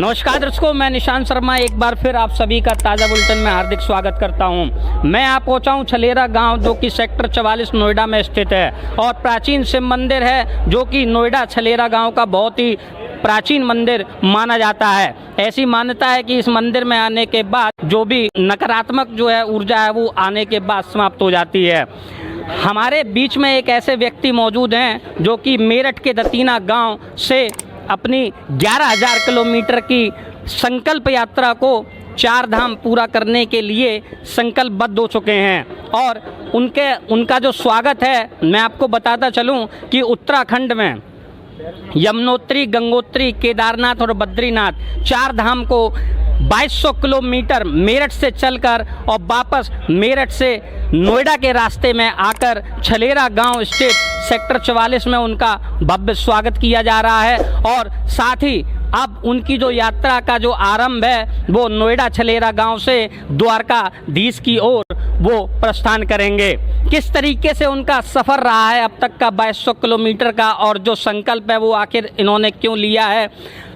नमस्कार दर्शकों, मैं निशांत शर्मा एक बार फिर आप सभी का ताज़ा बुलेटिन में हार्दिक स्वागत करता हूं। मैं आप पहुंचा हूं छलेरा गांव, जो कि सेक्टर 44 नोएडा में स्थित है और प्राचीन शिव मंदिर है, जो कि नोएडा छलेरा गांव का बहुत ही प्राचीन मंदिर माना जाता है। ऐसी मान्यता है कि इस मंदिर में आने के बाद जो भी नकारात्मक जो है ऊर्जा है वो आने के बाद समाप्त हो जाती है। हमारे बीच में एक ऐसे व्यक्ति मौजूद हैं जो कि मेरठ के दतीना गाँव से अपनी 11,000 किलोमीटर की संकल्प यात्रा को 4 धाम पूरा करने के लिए संकल्पबद्ध हो चुके हैं और उनका जो स्वागत है, मैं आपको बताता चलूं कि उत्तराखंड में यमुनोत्री, गंगोत्री, केदारनाथ और बद्रीनाथ 4 धाम को 2200 किलोमीटर मेरठ से चलकर और वापस मेरठ से नोएडा के रास्ते में आकर छलेरा गांव स्थित सेक्टर 44 में उनका भव्य स्वागत किया जा रहा है और साथ ही अब उनकी जो यात्रा का जो आरंभ है वो नोएडा छलेरा गांव से द्वारकाधीश की ओर वो प्रस्थान करेंगे। किस तरीके से उनका सफ़र रहा है अब तक का 2200 किलोमीटर का और जो संकल्प है वो आखिर इन्होंने क्यों लिया है,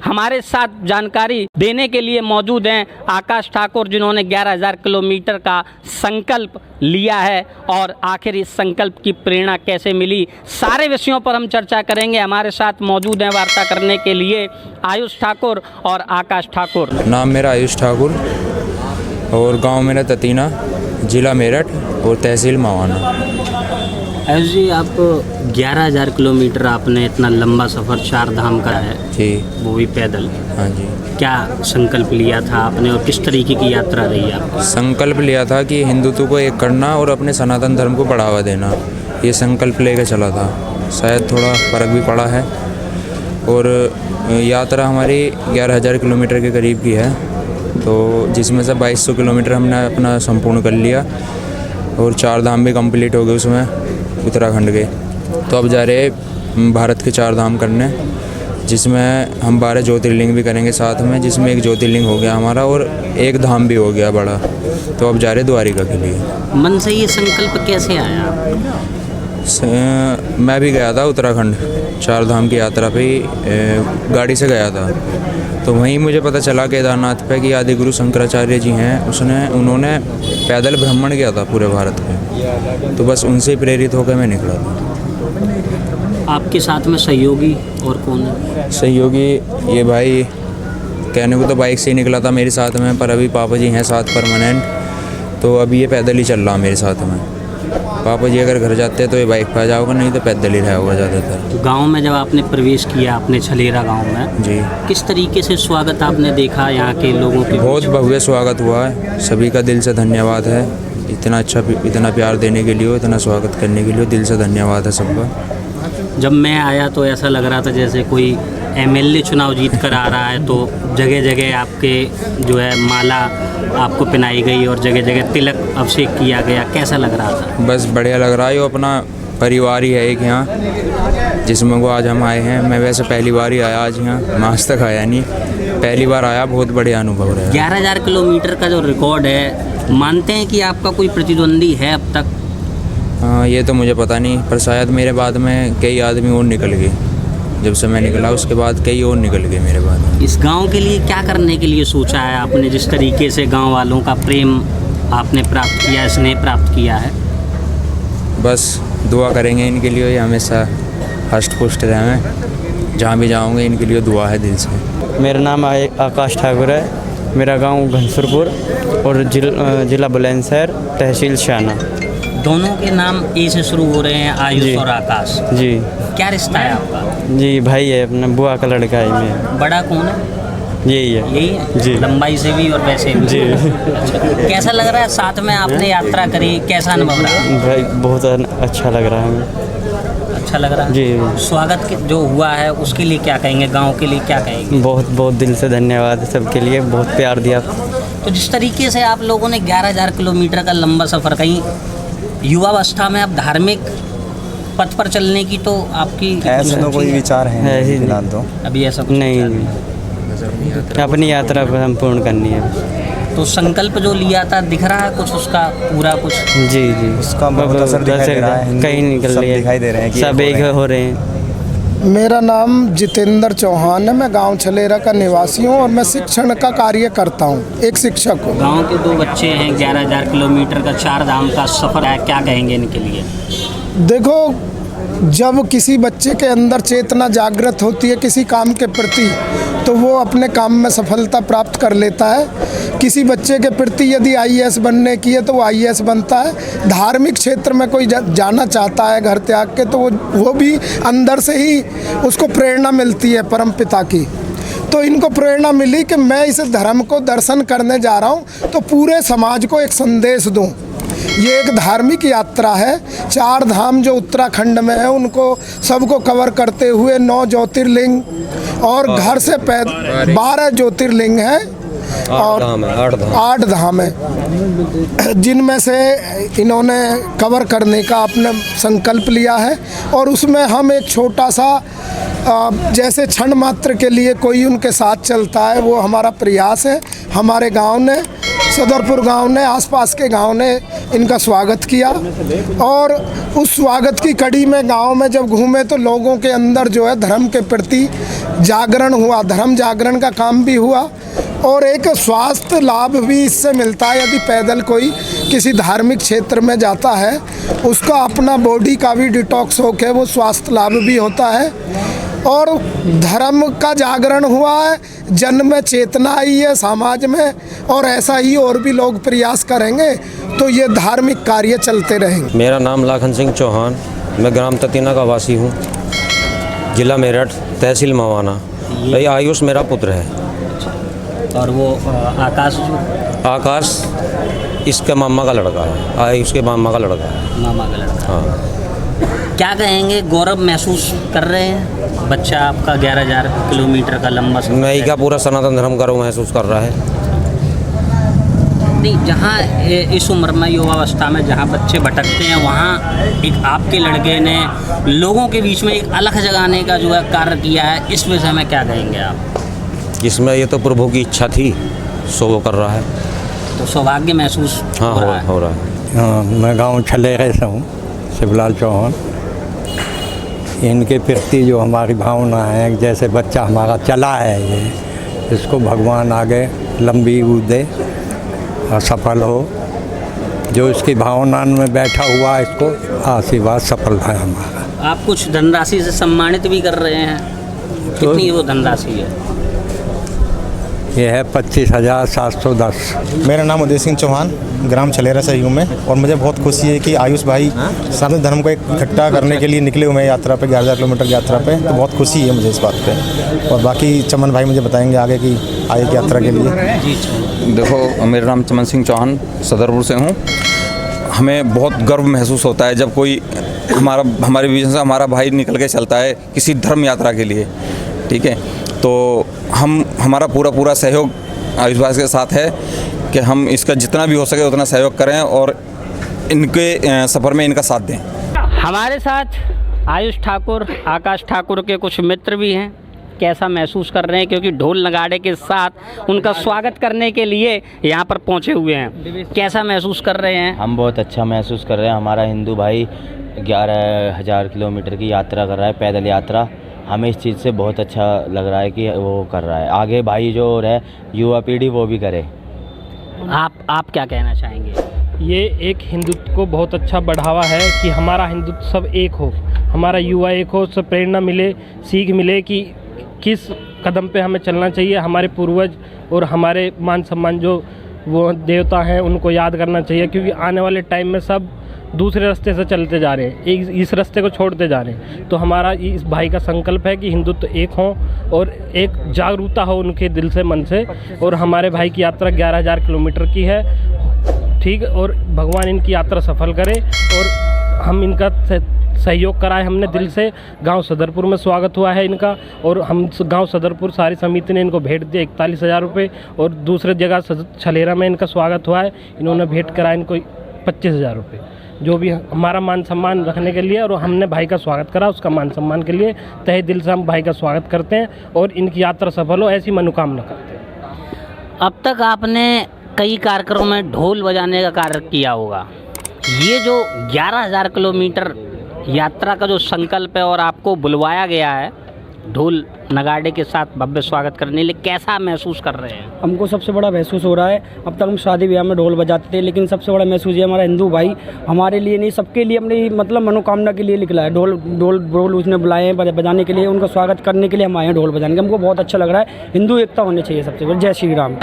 हमारे साथ जानकारी देने के लिए मौजूद हैं आकाश ठाकुर, जिन्होंने 11,000 किलोमीटर का संकल्प लिया है और आखिर इस संकल्प की प्रेरणा कैसे मिली, सारे विषयों पर हम चर्चा करेंगे। हमारे साथ मौजूद हैं वार्ता करने के लिए आयुष ठाकुर और आकाश ठाकुर। नाम मेरा आयुष ठाकुर और गांव मेरा दतीना, जिला मेरठ और तहसील मावाना। आयुष जी, आप 11,000 किलोमीटर आपने इतना लंबा सफ़र 4 धाम का है जी, वो भी पैदल। हाँ जी। क्या संकल्प लिया था आपने और किस तरीके की यात्रा रही आपकी? संकल्प लिया था कि हिंदुत्व को एक करना और अपने सनातन धर्म को बढ़ावा देना, ये संकल्प लेकर चला था। शायद थोड़ा फ़र्क भी पड़ा है और यात्रा हमारी 11,000 किलोमीटर के करीब की है, तो जिसमें से 2200 किलोमीटर हमने अपना संपूर्ण कर लिया और 4 धाम भी कंप्लीट हो गए उसमें उत्तराखंड के। तो अब जा रहे भारत के 4 धाम करने, जिसमें हम 12 ज्योतिर्लिंग भी करेंगे साथ में, जिसमें एक ज्योतिर्लिंग हो गया हमारा और एक धाम भी हो गया बड़ा। तो अब जा रहे द्वारिका के लिए। मन से ये संकल्प कैसे आया? मैं भी गया था उत्तराखंड 4 धाम की यात्रा पे, गाड़ी से गया था। तो वहीं मुझे पता चला केदारनाथ पे कि आदि गुरु शंकराचार्य जी हैं, उन्होंने पैदल भ्रमण किया था पूरे भारत में। तो बस उनसे प्रेरित होकर मैं निकला था। आपके साथ में सहयोगी और कौन है? सहयोगी ये भाई, कहने को तो बाइक से ही निकला था मेरे साथ में, पर अभी पापा जी हैं साथ परमानेंट, तो अभी ये पैदल ही चल रहा मेरे साथ में। पापा जी अगर घर जाते हैं तो ये बाइक पे आ जाओगे, नहीं तो पैदल ही रहा होगा ज़्यादातर। गांव में जब आपने प्रवेश किया अपने छलेरा गांव में जी, किस तरीके से स्वागत आपने देखा यहाँ के लोगों के? बहुत भव्य स्वागत हुआ है, सभी का दिल से धन्यवाद है। इतना अच्छा, इतना प्यार देने के लिए, इतना स्वागत करने के लिए दिल से धन्यवाद है सबका। जब मैं आया तो ऐसा लग रहा था जैसे कोई एमएलए चुनाव जीत कर आ रहा है, तो जगह जगह आपके जो है माला आपको पहनाई गई और जगह जगह तिलक अभिषेक किया गया। कैसा लग रहा था? बस बढ़िया लग रहा है। ये अपना परिवार ही है एक यहाँ, जिसमें को आज हम आए हैं। मैं वैसे पहली बार ही आया आज यहाँ, मैं आज तक आया नहीं, पहली बार आया। बहुत बढ़िया अनुभव रहा। 11,000 किलोमीटर का जो रिकॉर्ड है, मानते हैं कि आपका कोई प्रतिद्वंदी है अब तक? हाँ, ये तो मुझे पता नहीं, पर शायद मेरे बाद में कई आदमी और निकल गए। जब से मैं निकला उसके बाद कई और निकल गए मेरे बाद। इस गांव के लिए क्या करने के लिए सोचा है आपने? जिस तरीके से गांव वालों का प्रेम आपने प्राप्त किया, स्नेह प्राप्त किया है, बस दुआ करेंगे इनके लिए, ये हमेशा हष्ट पुष्ट रहें। जहाँ भी जाऊँगे इनके लिए दुआ है दिल से। मेरा नाम आकाश ठाकुर है, मेरा गांव घनसुरपुर और जिला बुलंदशहर, तहसील शाना। दोनों के नाम ए से शुरू हो रहे हैं, आयुष और आकाश जी। क्या रिश्ता है आपका? जी भाई है, अपना बुआ का लड़का है मेरा। बड़ा कौन है? यही है। यही है जी। लंबाई से भी और वैसे भी जी। अच्छा, कैसा लग रहा है साथ में आपने यात्रा करी, कैसा अनुभव रहा? भाई बहुत अच्छा लग रहा है। अच्छा लग रहा है जी। स्वागत जो हुआ है उसके लिए क्या कहेंगे, गांव के लिए क्या कहेंगे? बहुत बहुत दिल से धन्यवाद है सबके लिए, बहुत प्यार दिया। तो जिस तरीके से आप लोगों ने 11,000 किलोमीटर का लंबा सफ़र, कहीं युवावस्था में आप धार्मिक पथ पर चलने की तो आपकी ऐसे तो कोई विचार है ही फिलहाल तो अभी ऐसा कुछ नहीं, अपनी यात्रा संपूर्ण करनी है। तो संकल्प जो लिया था दिख रहा है कुछ उसका पूरा कुछ? जी जी, उसका बहुत असर दिखाई दे रहा है। कहीं निकल रही है, दिखाई दे रहे हैं कि सब एक हो रहे हैं। मेरा नाम जितेंद्र चौहान है। मैं गांव छलेरा का निवासी हूं और मैं शिक्षण का कार्य करता हूं, एक शिक्षक हूं। गांव के 2 बच्चे हैं, 11,000 किलोमीटर का 4 धाम का सफ़र है, क्या कहेंगे इनके लिए? देखो, जब किसी बच्चे के अंदर चेतना जागृत होती है किसी काम के प्रति, तो वो अपने काम में सफलता प्राप्त कर लेता है। किसी बच्चे के प्रति यदि आईएएस बनने की है तो वो आईएएस बनता है। धार्मिक क्षेत्र में कोई जाना चाहता है घर त्याग के, तो वो भी अंदर से ही उसको प्रेरणा मिलती है परम पिता की। तो इनको प्रेरणा मिली कि मैं इस धर्म को दर्शन करने जा रहा हूँ तो पूरे समाज को एक संदेश दूँ। ये एक धार्मिक यात्रा है। 4 धाम जो उत्तराखंड में है उनको सबको कवर करते हुए 9 ज्योतिर्लिंग और घर से 12 ज्योतिर्लिंग हैं और 8 धाम है, जिनमें से इन्होंने कवर करने का अपने संकल्प लिया है। और उसमें हम एक छोटा सा जैसे क्षण मात्र के लिए कोई उनके साथ चलता है, वो हमारा प्रयास है। हमारे गांव ने, सदरपुर गांव ने, आसपास के गांव ने इनका स्वागत किया और उस स्वागत की कड़ी में गांव में जब घूमे तो लोगों के अंदर जो है धर्म के प्रति जागरण हुआ, धर्म जागरण का काम भी हुआ और एक स्वास्थ्य लाभ भी इससे मिलता है। यदि पैदल कोई किसी धार्मिक क्षेत्र में जाता है, उसका अपना बॉडी का भी डिटॉक्स होकर वो स्वास्थ्य लाभ भी होता है और धर्म का जागरण हुआ है, जन में चेतना आई है समाज में और ऐसा ही और भी लोग प्रयास करेंगे तो ये धार्मिक कार्य चलते रहेंगे। मेरा नाम लाखन सिंह चौहान, मैं ग्राम ततीना का वासी हूँ, जिला मेरठ, तहसील मवाना। भाई आयुष मेरा पुत्र है। और वो आकाश इसके मामा का लड़का है, आयुष के मामा का लड़का है। मामा का लड़का। हाँ। क्या कहेंगे, गौरव महसूस कर रहे हैं? बच्चा आपका 11,000 किलोमीटर का लंबा सफर नहीं, क्या पूरा सनातन धर्म का महसूस कर रहा है। नहीं, जहाँ इस उम्र में, युवावस्था में जहाँ बच्चे भटकते हैं, वहाँ एक आपके लड़के ने लोगों के बीच में एक अलग जगाने का जो है कार्य किया है, इस विषय में क्या कहेंगे आप? इसमें ये तो प्रभु की इच्छा थी, सो वो कर रहा है। तो सौभाग्य महसूस हाँ हो रहा है। हाँ, मैं गांव छलेरे से हूँ, शिवलाल चौहान। इनके प्रति जो हमारी भावना है, जैसे बच्चा हमारा चला है, ये इसको भगवान आगे लंबी दे और सफल हो। जो इसकी भावना में बैठा हुआ, इसको आशीर्वाद सफल है हमारा। आप कुछ धनराशि से सम्मानित भी कर रहे हैं, कितनी वो धनराशि है? ये है 25,710। मेरा नाम उदय सिंह चौहान, ग्राम छलेरा से हूँ मैं और मुझे बहुत खुशी है कि आयुष भाई सनातन धर्म को इकट्ठा करने के लिए निकले हुए हैं यात्रा पे, 11,000 किलोमीटर की यात्रा पे। तो बहुत खुशी है मुझे इस बात पे और बाकी चमन भाई मुझे बताएंगे आगे की यात्रा के लिए। देखो, मेरा नाम चमन सिंह चौहान, सदरपुर से हूँ। हमें बहुत गर्व महसूस होता है जब कोई हमारे बीच से हमारा भाई निकल के चलता है किसी धर्म यात्रा के लिए, ठीक है। तो हमारा पूरा सहयोग आयुष भाई के साथ है कि हम इसका जितना भी हो सके उतना सहयोग करें और इनके सफ़र में इनका साथ दें। हमारे साथ आयुष ठाकुर, आकाश ठाकुर के कुछ मित्र भी हैं। कैसा महसूस कर रहे हैं, क्योंकि ढोल नगाड़े के साथ उनका स्वागत करने के लिए यहाँ पर पहुँचे हुए हैं। कैसा महसूस कर रहे हैं? हम बहुत अच्छा महसूस कर रहे हैं। हमारा हिंदू भाई 11,000 किलोमीटर की यात्रा कर रहा है, पैदल यात्रा। हमें इस चीज़ से बहुत अच्छा लग रहा है कि वो कर रहा है। आगे भाई जो है युवा पीढ़ी वो भी करे। आप क्या कहना चाहेंगे? ये एक हिंदुत्व को बहुत अच्छा बढ़ावा है कि हमारा हिंदुत्व सब एक हो, हमारा युवा एक हो, उससे प्रेरणा मिले, सीख मिले कि किस कदम पे हमें चलना चाहिए। हमारे पूर्वज और हमारे मान सम्मान जो वो देवता हैं उनको याद करना चाहिए, क्योंकि आने वाले टाइम में सब दूसरे रास्ते से चलते जा रहे हैं, इस रास्ते को छोड़ते जा रहे हैं। तो हमारा इस भाई का संकल्प है कि हिंदुत्व एक हो और एक जागरूकता हो उनके दिल से, मन से। और हमारे भाई की यात्रा 11,000 किलोमीटर की है, ठीक, और भगवान इनकी यात्रा सफल करे और हम इनका सहयोग कराए। हमने दिल से गांव सदरपुर में स्वागत हुआ है इनका और हम गांव सदरपुर सारी समिति ने इनको भेंट दिए 41,000 रुपये और दूसरे जगह छलेरा में इनका स्वागत हुआ है, इन्होंने भेंट कराया इनको 25,000 रुपये, जो भी हमारा मान सम्मान रखने के लिए। और हमने भाई का स्वागत करा, उसका मान सम्मान के लिए तहे दिल से हम भाई का स्वागत करते हैं और इनकी यात्रा सफल हो, ऐसी मनोकामना करते हैं। अब तक आपने कई कार्यक्रमों में ढोल बजाने का कार्य किया होगा। ये जो 11,000 किलोमीटर यात्रा का जो संकल्प है और आपको बुलवाया गया है ढोल नगाड़े के साथ भव्य स्वागत करने के लिए, कैसा महसूस कर रहे हैं? हमको सबसे बड़ा महसूस हो रहा है, अब तक हम शादी ब्याह में ढोल बजाते थे, लेकिन सबसे बड़ा महसूस ये हमारा हिंदू भाई हमारे लिए नहीं सबके लिए अपनी मतलब मनोकामना के लिए निकला है। ढोल उसने बुलाए हैं बजाने के लिए, उनका स्वागत करने के लिए हम आए हैं ढोल बजाने के। हमको बहुत अच्छा लग रहा है। हिंदू एकता होनी चाहिए सबसे बड़ी। जय श्री राम।